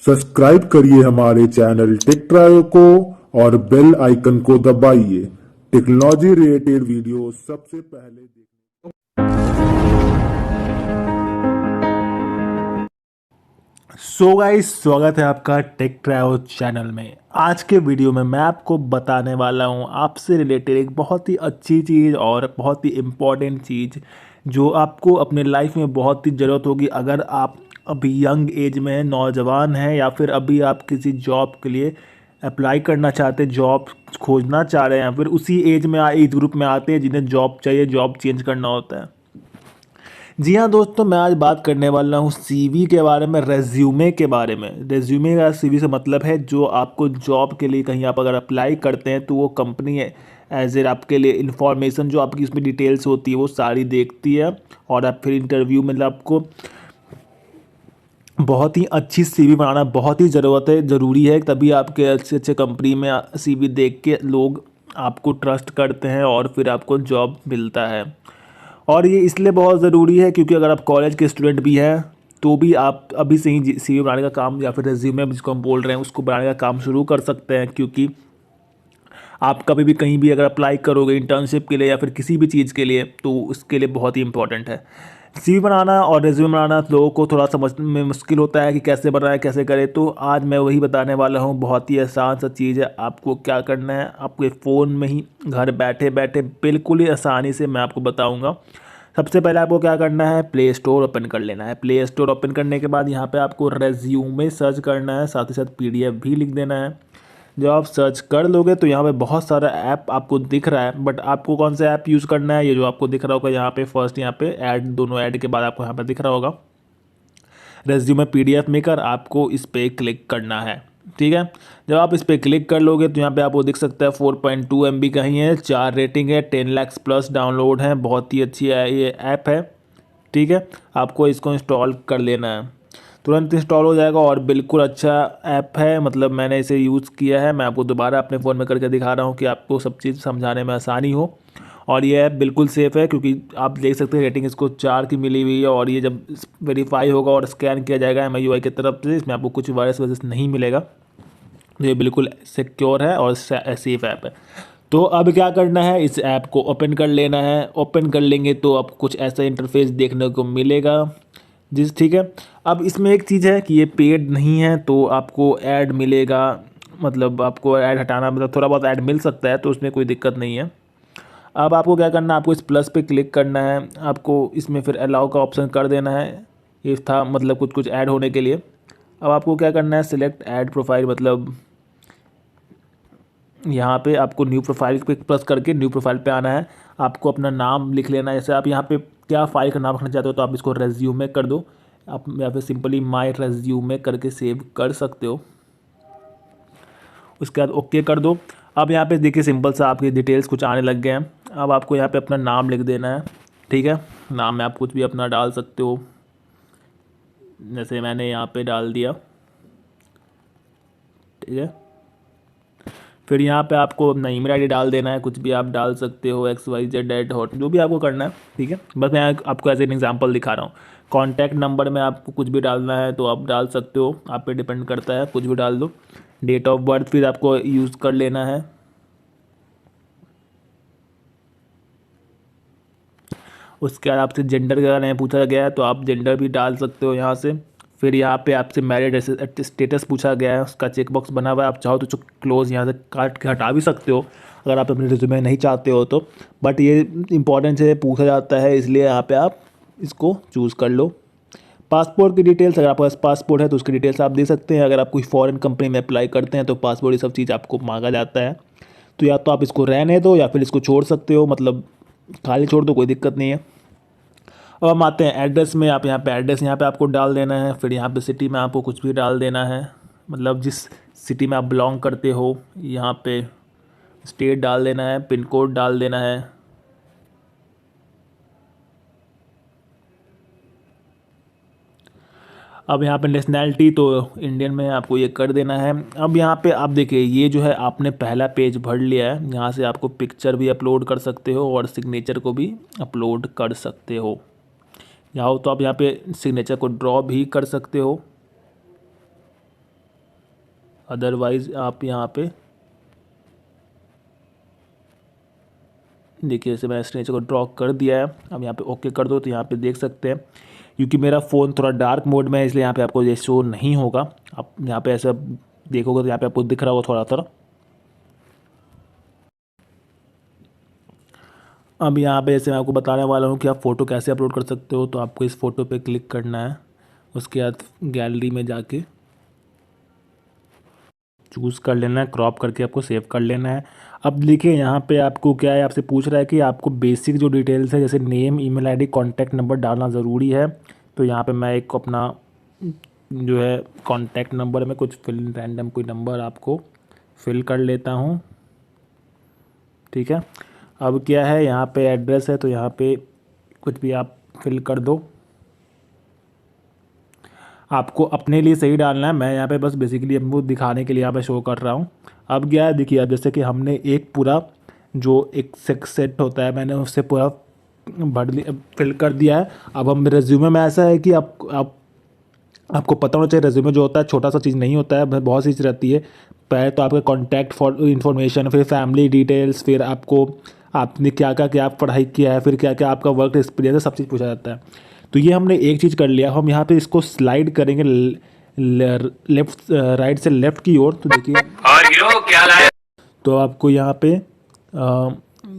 Subscribe करिए हमारे channel take trio को और बेल आइकन को दबाइए टेक्नोलॉजी रिलेटेड वीडियो सबसे पहले सो गाइस, स्वागत है आपका टेक ट्रायो चैनल में। आज के वीडियो में मैं आपको बताने वाला हूं आपसे रिलेटेड एक बहुत ही अच्छी चीज़ और बहुत ही इम्पॉर्टेंट चीज़ जो आपको अपने लाइफ में बहुत ही ज़रूरत होगी अगर आप अभी यंग एज में हैं, नौजवान हैं, या फिर अभी आप किसी जॉब के लिए अप्लाई करना चाहते हैं, जॉब खोजना चाह रहे हैं, या फिर उसी एज में एज ग्रुप में आते हैं जिन्हें जॉब चाहिए, जॉब चेंज करना होता है। जी हाँ दोस्तों, मैं आज बात करने वाला हूँ सीवी के बारे में, रेज्यूमे के बारे में। रेज्यूमे का सीवी से मतलब है जो आपको जॉब के लिए कहीं आप अगर अप्लाई करते हैं तो वो कंपनी है एज ए आपके लिए इन्फॉर्मेशन जो आपकी उसमें डिटेल्स होती है वो सारी देखती है, और आप फिर इंटरव्यू में आपको बहुत ही अच्छी सीवी बनाना बहुत ही ज़रूरी है, तभी आपके अच्छे अच्छे कंपनी में सीवी देख के लोग आपको ट्रस्ट करते हैं और फिर आपको जॉब मिलता है। और ये इसलिए बहुत ज़रूरी है क्योंकि अगर आप कॉलेज के स्टूडेंट भी हैं तो भी आप अभी से ही सीवी बनाने का काम या फिर रेज्यूमे जिसको हम बोल रहे हैं उसको बनाने का काम शुरू कर सकते हैं, क्योंकि आप कभी भी कहीं भी अगर अप्लाई करोगे इंटर्नशिप के लिए या फिर किसी भी चीज़ के लिए तो उसके लिए बहुत ही इंपॉर्टेंट है। सीवी बनाना और रेज्यूमे बनाना लोगों को थोड़ा समझ में मुश्किल होता है कि कैसे बनाए कैसे करें, तो आज मैं वही बताने वाला हूँ। बहुत ही आसान सा चीज़ है। आपको क्या करना है, आपके फ़ोन में ही घर बैठे बैठे बिल्कुल ही आसानी से मैं आपको बताऊँगा। सबसे पहले आपको क्या करना है, प्ले स्टोर ओपन कर लेना है। प्ले स्टोर ओपन करने के बाद यहाँ पे आपको रेज्यूमे सर्च करना है, साथ ही साथ पीडीएफ भी लिख देना है। जब आप सर्च कर लोगे तो यहाँ पे बहुत सारा ऐप आपको दिख रहा है, बट आपको कौन सा ऐप यूज़ करना है, ये जो आपको दिख रहा होगा यहाँ पे फर्स्ट, यहाँ पे ऐड, दोनों ऐड के बाद आपको यहाँ पे दिख रहा होगा रेज्यूमे पीडीएफ मेकर, आपको इस पर क्लिक करना है। ठीक है, जब आप इस पर क्लिक कर लोगे तो यहाँ पे आपको दिख सकता है 4.2 MB का ही है, 4 रेटिंग है, 10 लाख प्लस डाउनलोड है, बहुत ही अच्छी है ये ऐप है। ठीक है, आपको इसको इंस्टॉल कर लेना है, तुरंत इंस्टॉल हो जाएगा और बिल्कुल अच्छा ऐप है। मतलब मैंने इसे यूज़ किया है, मैं आपको दोबारा अपने फ़ोन में करके दिखा रहा हूँ कि आपको सब चीज़ समझाने में आसानी हो। और ये ऐप बिल्कुल सेफ़ है क्योंकि आप देख सकते हैं रेटिंग इसको 4 की मिली हुई है, और ये जब वेरीफाई होगा और स्कैन किया जाएगा MIUI की तरफ से, इसमें आपको कुछ वायरस वजह नहीं मिलेगा। तो ये बिल्कुल सिक्योर है और सेफ ऐप है। तो अब क्या करना है, इस ऐप को ओपन कर लेना है। ओपन कर लेंगे तो आपको कुछ ऐसा इंटरफेस देखने को मिलेगा ठीक है। अब इसमें एक चीज़ है कि ये पेड नहीं है तो आपको ऐड मिलेगा, मतलब आपको ऐड हटाना, मतलब थोड़ा बहुत ऐड मिल सकता है, तो उसमें कोई दिक्कत नहीं है। अब आपको क्या करना है, आपको इस प्लस पे क्लिक करना है, आपको इसमें फिर अलाउ का ऑप्शन कर देना है। ये था मतलब कुछ कुछ ऐड होने के लिए। अब आपको क्या करना है, सिलेक्ट ऐड प्रोफाइल, मतलब यहाँ पे आपको न्यू प्रोफाइल पे प्रेस करके न्यू प्रोफाइल पे आना है। आपको अपना नाम लिख लेना है, जैसे आप यहाँ पे क्या फाइल का नाम रखना चाहते हो तो आप इसको रेज्यूमे कर दो, आप या फिर सिंपली माई रेज्यूमे करके सेव कर सकते हो। उसके बाद ओके कर दो। अब यहाँ पे देखिए सिंपल सा आपकी डिटेल्स कुछ आने लग गए हैं। अब आपको यहाँ पे अपना नाम लिख देना है। ठीक है, नाम में आप कुछ भी अपना डाल सकते हो, जैसे मैंने यहाँ पे डाल दिया। ठीक है, फिर यहाँ पे आपको अपना ईमेल आईडी डाल देना है, कुछ भी आप डाल सकते हो, xyz@hot, जो भी आपको करना है। ठीक है, बस मैं आपको एज एन एग्जांपल दिखा रहा हूँ। कॉन्टैक्ट नंबर में आपको कुछ भी डालना है तो आप डाल सकते हो, आप पे डिपेंड करता है, कुछ भी डाल दो। डेट ऑफ बर्थ फिर आपको यूज़ कर लेना है। उसके बाद आपसे जेंडर के बारे में पूछा गया है तो आप जेंडर भी डाल सकते हो यहाँ से। फिर यहाँ पे आपसे मैरिड स्टेटस पूछा गया है, उसका चेक बॉक्स बना हुआ है, आप चाहो तो क्लोज यहाँ से काट के हटा भी सकते हो अगर आप अपने रिज्यूमे नहीं चाहते हो तो, बट ये इंपॉर्टेंट है, पूछा जाता है, इसलिए यहाँ पे आप इसको चूज़ कर लो। पासपोर्ट की डिटेल्स, अगर आपके पास पासपोर्ट है तो उसकी डिटेल्स आप दे सकते हैं। अगर आप कोई फॉरेन कंपनी में अप्लाई करते हैं तो पासपोर्ट ये सब चीज़ आपको मांगा जाता है, तो या तो आप इसको रहने दो या फिर इसको छोड़ सकते हो, मतलब खाली छोड़ दो, कोई दिक्कत नहीं है। अब हम आते हैं एड्रेस में। आप यहाँ पे एड्रेस यहाँ पे आपको डाल देना है, फिर यहाँ पे सिटी में आपको कुछ भी डाल देना है, मतलब जिस सिटी में आप बिलोंग करते हो, यहाँ पे स्टेट डाल देना है, पिन कोड डाल देना है। अब यहाँ पे नेशनैलिटी तो इंडियन में है, आपको ये कर देना है। अब यहाँ पे आप देखिए, ये जो है आपने पहला पेज भर लिया है, यहाँ से आपको पिक्चर भी अपलोड कर सकते हो और सिग्नेचर को भी अपलोड कर सकते हो। चाहो तो आप यहाँ पे सिग्नेचर को ड्रॉ भी कर सकते हो। अदरवाइज़ आप यहाँ पे देखिए, जैसे मैं इस नेचर को ड्रॉ कर दिया है। अब यहाँ पे ओके कर दो तो यहाँ पे देख सकते हैं, क्योंकि मेरा फ़ोन थोड़ा डार्क मोड में है इसलिए यहाँ पे आपको ये शो नहीं होगा। आप यहाँ पे ऐसा देखोगे तो यहाँ पे आपको दिख रहा होगा थोड़ा थोड़ा। अब यहाँ पे जैसे मैं आपको बताने वाला हूँ कि आप फ़ोटो कैसे अपलोड कर सकते हो। तो आपको इस फ़ोटो पे क्लिक करना है, उसके बाद गैलरी में जाके चूज़ कर लेना है, क्रॉप करके आपको सेव कर लेना है। अब देखिए यहाँ पे आपको क्या है, आपसे पूछ रहा है कि आपको बेसिक जो डिटेल्स है जैसे name, email ID, contact number डालना ज़रूरी है। तो यहाँ पे मैं एक अपना जो है कॉन्टैक्ट नंबर में कुछ फिल रैंडम कोई नंबर आपको फिल कर लेता हूँ, ठीक है। अब क्या है, यहाँ पे एड्रेस है तो यहाँ पे कुछ भी आप फिल कर दो। आपको अपने लिए सही डालना है, मैं यहाँ पे बस बेसिकली आपको दिखाने के लिए यहाँ पे शो कर रहा हूँ। अब क्या है, देखिए अब जैसे कि हमने एक पूरा जो एक सेट होता है मैंने उससे पूरा भर लिया, फिल कर दिया है। अब हम रेज्यूमे में ऐसा है कि आपको पता होना चाहिए रेज्यूमे जो होता है छोटा सा चीज़ नहीं होता है, बहुत सी चीज़ रहती है। पहले तो आपका कॉन्टैक्ट फॉर इन्फॉर्मेशन, फिर फैमिली डिटेल्स, फिर आपको आपने क्या पढ़ाई किया है, फिर क्या क्या आपका वर्क एक्सपीरियंस है, सब चीज़ पूछा जाता है। तो ये हमने एक चीज़ कर लिया। हम यहाँ पे इसको स्लाइड करेंगे लेफ्ट राइट से लेफ्ट की ओर। तो देखिए और हीरो क्या लाया। तो आपको यहाँ पे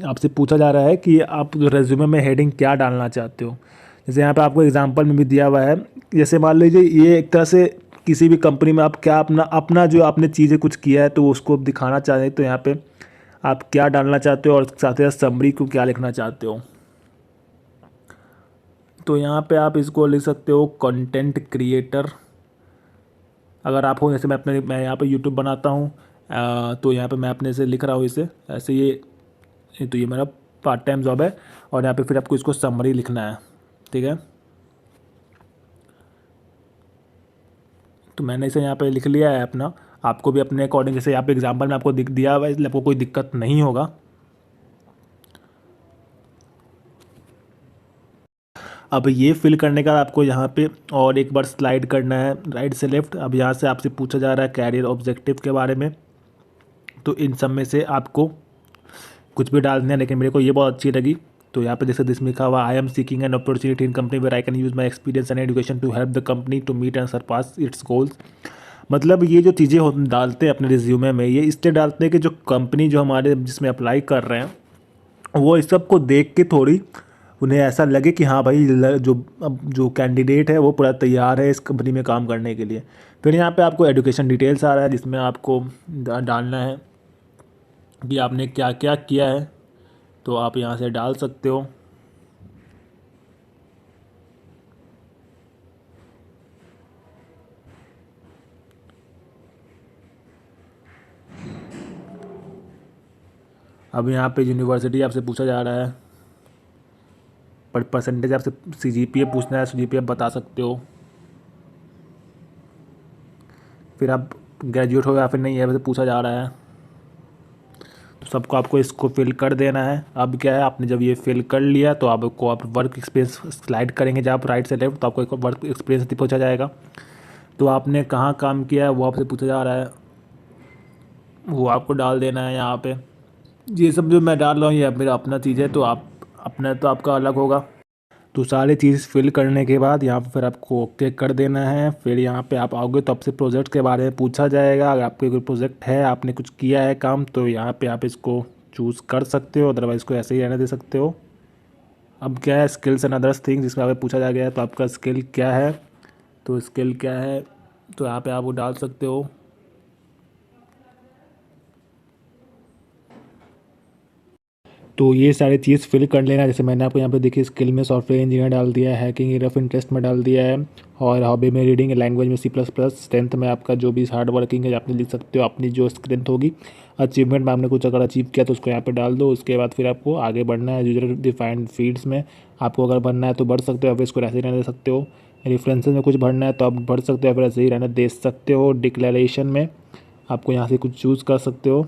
आपसे पूछा जा रहा है कि आप रेज्यूमे में हेडिंग क्या डालना चाहते हो। जैसे यहाँ पे आपको एग्जांपल में भी दिया हुआ है, जैसे मान लीजिए ये एक तरह से किसी भी कंपनी में आप क्या अपना अपना जो आपने चीज़ें कुछ किया है तो उसको दिखाना चाहते हैं, तो यहाँ पे आप क्या डालना चाहते हो और साथ ही साथ समरी को क्या लिखना चाहते हो। तो यहाँ पे आप इसको लिख सकते हो कंटेंट क्रिएटर अगर आप हो। जैसे मैं यहाँ पे यूट्यूब बनाता हूँ, तो यहाँ पे मैं अपने से लिख रहा हूँ इसे ऐसे। तो ये मेरा पार्ट टाइम जॉब है और यहाँ पे फिर आपको इसको समरी लिखना है, ठीक है। तो मैंने इसे यहाँ पे लिख लिया है अपना। आपको भी अपने अकॉर्डिंग, जैसे यहाँ पे एग्जांपल में आपको दिया हुआ है इसलिए आपको कोई दिक्कत नहीं होगा। अब ये फिल करने का आपको यहाँ पे और एक बार स्लाइड करना है राइट से लेफ्ट। अब यहाँ से आपसे पूछा जा रहा है कैरियर ऑब्जेक्टिव के बारे में, तो इन सब में से आपको कुछ भी डालना है, लेकिन मेरे को ये बहुत अच्छी लगी। तो यहाँ पे जैसे इसमें लिखा हुआ I am seeking an opportunity in company where I can use my experience and education to help the company to meet and surpass its goals. मतलब ये जो चीज़ें डालते हैं अपने रिज्यूमे में, ये इसलिए डालते हैं कि जो कंपनी जो हमारे जिसमें अप्लाई कर रहे हैं वो इस सब को देख के थोड़ी उन्हें ऐसा लगे कि हाँ भाई जो कैंडिडेट है वो पूरा तैयार है इस कंपनी में काम करने के लिए। फिर यहाँ पे आपको एजुकेशन डिटेल्स आ रहा है जिसमें आपको डालना है कि आपने क्या क्या किया है, तो आप यहाँ से डाल सकते हो। अब यहाँ पे यूनिवर्सिटी आपसे पूछा जा रहा है, पर परसेंटेज आपसे CGPA पूछना है, CGPA बता सकते हो। फिर आप ग्रेजुएट हो या फिर नहीं है वैसे पूछा जा रहा है, तो सबको आपको इसको फिल कर देना है। अब क्या है, आपने जब ये फिल कर लिया तो आपको आप वर्क एक्सपीरियंस स्लाइड करेंगे जब आप राइट से लेफ्ट, तो आपको एक वर्क एक्सपीरियंस पूछा जाएगा। तो आपने कहाँ काम किया है वो आपसे पूछा जा रहा है, वो आपको डाल देना है यहाँ पे। ये सब जो मैं डाल रहा हूँ ये मेरा अपना चीज़ है, तो आप अपना तो आपका अलग होगा। तो सारी चीज़ फिल करने के बाद यहाँ पर फिर आपको ओके कर देना है। फिर यहाँ पे आप आओगे तो आपसे प्रोजेक्ट के बारे में पूछा जाएगा। अगर आपके कोई प्रोजेक्ट है, आपने कुछ किया है काम, तो यहाँ पे आप इसको चूज़ कर सकते हो, अदरवाइज़ को ऐसे ही रहने दे सकते हो। अब क्या है, स्किल्स एंड अदर्स थिंग्स, जिसमें आपसे पूछा जा गया है तो आपका स्किल क्या है, तो स्किल क्या है तो यहाँ पे आप वो डाल सकते हो। तो ये सारी चीज़ फिल कर लेना। जैसे मैंने आपको यहाँ पे देखिए स्किल में सॉफ्टवेयर इंजीनियर डाल दिया है, हैकिंग एरिया ऑफ इंटरेस्ट में डाल दिया है, और हॉबी में रीडिंग लैंग्वेज में C++, स्ट्रेंथ में आपका जो भी हार्ड वर्किंग है आपने लिख सकते हो अपनी जो स्ट्रेंथ होगी। अचीवमेंट में आपने कुछ अगर अचीव किया तो उसको यहाँ पे डाल दो। उसके बाद फिर आपको आगे बढ़ना है। यूजर डिफाइंड फील्ड्स में आपको अगर बढ़ना है तो बढ़ सकते हो, या फिर इसको ऐसे ही रहने दे सकते हो। रेफरेंसेस में कुछ बढ़ना है तो आप बढ़ सकते हो, या फिर ऐसे ही रहने दे सकते हो। डिक्लेरेशन में आपको यहाँ से कुछ चूज़ कर सकते हो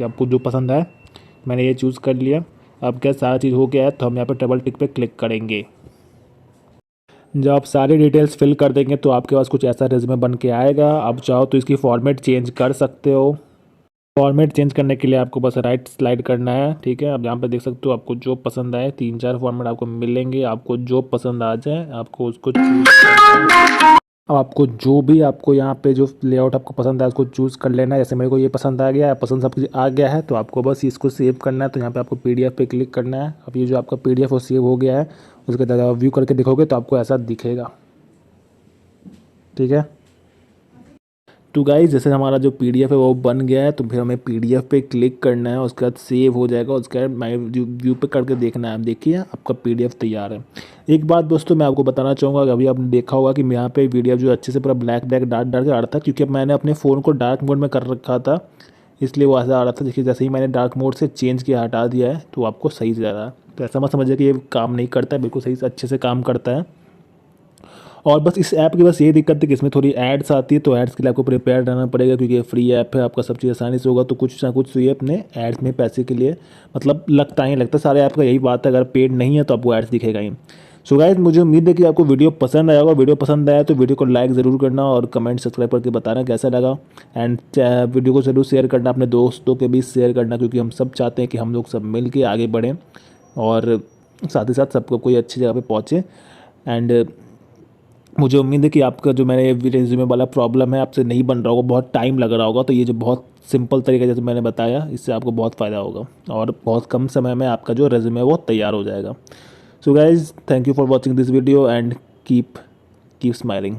आपको जो पसंद आए। मैंने ये चूज़ कर लिया। अब क्या सारा चीज़ हो गया है तो हम यहाँ पे डबल टिक पे क्लिक करेंगे। जब आप सारी डिटेल्स फिल कर देंगे तो आपके पास कुछ ऐसा रिज्यूमे बन के आएगा। आप चाहो तो इसकी फॉर्मेट चेंज कर सकते हो। फॉर्मेट चेंज करने के लिए आपको बस राइट स्लाइड करना है, ठीक है। आप यहाँ पे देख सकते हो, आपको जो पसंद आए 3-4 फॉर्मेट आपको मिलेंगे। आपको जो पसंद आ जाए आपको उसको चूज करना है। अब आपको जो भी आपको यहाँ पे जो लेआउट आपको पसंद है उसको चूज़ कर लेना है। जैसे मेरे को ये पसंद आ गया है, पसंद सब कुछ आ गया है, तो आपको बस इसको सेव करना है। तो यहाँ पे आपको पीडीएफ पे क्लिक करना है। अब ये जो आपका पीडीएफ वो सेव हो गया है, उसके बाद आप व्यू करके देखोगे तो आपको ऐसा दिखेगा, ठीक है। तो गाइस जैसे हमारा जो पीडीएफ है वो बन गया है, तो फिर हमें पीडीएफ पे क्लिक करना है, उसके बाद सेव हो जाएगा। उसके बाद माई व्यू पे करके देखना है। आप देखिए आपका पीडीएफ तैयार है। एक बात दोस्तों मैं आपको बताना चाहूँगा कि अभी आपने देखा होगा कि यहाँ पे पीडीएफ जो अच्छे से पूरा ब्लैक ब्लैक डार्क डार्क आ रहा था, क्योंकि अब मैंने अपने फ़ोन को डार्क मोड में कर रखा था, इसलिए वो ऐसा आ रहा था। देखिए जैसे ही मैंने डार्क मोड से चेंज किया, हटा दिया है, तो आपको सही से जा रहा है। तो ऐसा मत समझिए कि ये काम नहीं करता है, बिल्कुल सही से अच्छे से काम करता है। और बस इस ऐप की बस यही दिक्कत है कि इसमें थोड़ी एड्स आती है, तो एड्स के लिए आपको प्रिपेयर रहना पड़ेगा, क्योंकि ये फ्री ऐप है, आपका सब चीज़ आसानी से होगा। तो कुछ ना कुछ ये अपने एड्स में पैसे के लिए मतलब लगता ही लगता है। सारे ऐप का यही बात है, अगर पेड नहीं है तो आपको एड्स दिखेगा ही। सो गाइस मुझे उम्मीद है कि आपको वीडियो पसंद आया होगा। वीडियो पसंद आया तो वीडियो को लाइक ज़रूर करना और कमेंट सब्सक्राइब करके बताना कैसा लगा। एंड वीडियो को ज़रूर शेयर करना, अपने दोस्तों के बीच शेयर करना, क्योंकि हम सब चाहते हैं कि हम लोग सब मिल के आगे बढ़ें और साथ ही साथ सबको कोई अच्छी जगह पे पहुँचे। एंड मुझे उम्मीद है कि आपका जो मैंने रिज्यूमे वाला प्रॉब्लम है आपसे नहीं बन रहा होगा, बहुत टाइम लग रहा होगा। तो ये जो बहुत सिंपल तरीका जैसे मैंने बताया, इससे आपको बहुत फ़ायदा होगा और बहुत कम समय में आपका जो रिज्यूमे है वो तैयार हो जाएगा। So guys thank you for watching this video and keep smiling.